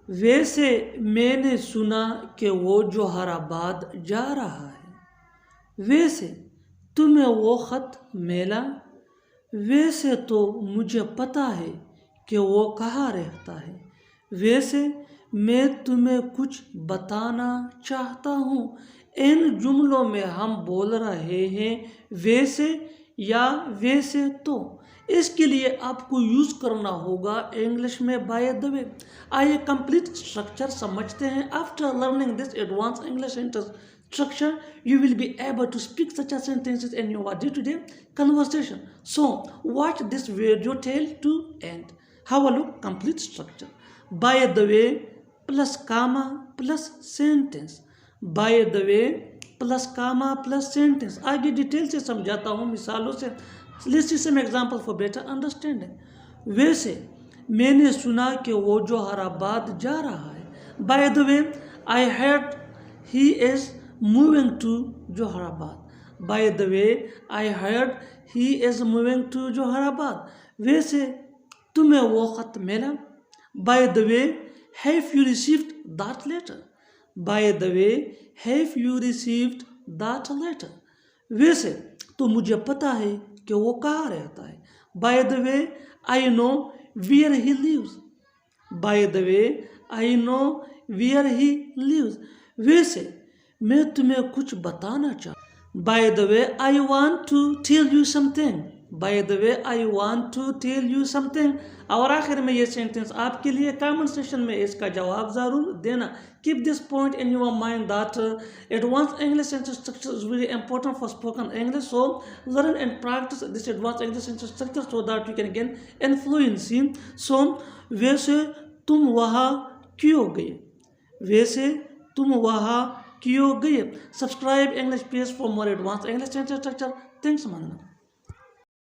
वैसे मैंने सुना कि वो जोहराबाद जा रहा है। वैसे तुम्हें वो ख़त मिला? वैसे तो मुझे पता है कि वो कहाँ रहता है। वैसे मैं तुम्हें कुछ बताना चाहता हूँ। इन जुमलों में हम बोल रहे हैं वैसे या वैसे तो। इसके लिए आपको यूज़ करना होगा इंग्लिश में बाय द वे। आइए कंप्लीट स्ट्रक्चर समझते हैं। After learning this advance English sentence structure, you will be able to speak such as sentences in your day-to-day conversation. So, watch this video till to end. Have a look, complete structure. By the way, plus comma plus sentence. By the way, plus comma plus sentence. आगे detail से समझाता हूँ मिसालों से. Let's see some example for better understanding. वैसे मैंने सुना कि वो जोहराबाद जा रहा है. By the way, I heard he is moving to Johorabad. By the way, I heard he is moving to Johorabad. वैसे तुम्हें वो ख़त मिला? By the way, have you received that letter? By the way, have you received that letter? वैसे तो मुझे पता है कि वो कहाँ रहता है. By the way, I know where he lives. By the way, I know where he lives. वैसे मैं तुम्हें कुछ बताना चाहता. By the way I want to tell you something. By the way I want to tell you something. और आखिर में ये सेंटेंस आपके लिए कमेंट सेक्शन में इसका जवाब ज़रूर देना. Keep this point in your mind that advance English sentence structure is very important for spoken English. So learn and practice this advance English sentence structure so that you can gain in fluency. So वैसे तुम वहाँ क्यों गए? वैसे तुम वहाँ क्यों गए? Subscribe English Pace for more advanced English sentence structure. Thanks, man.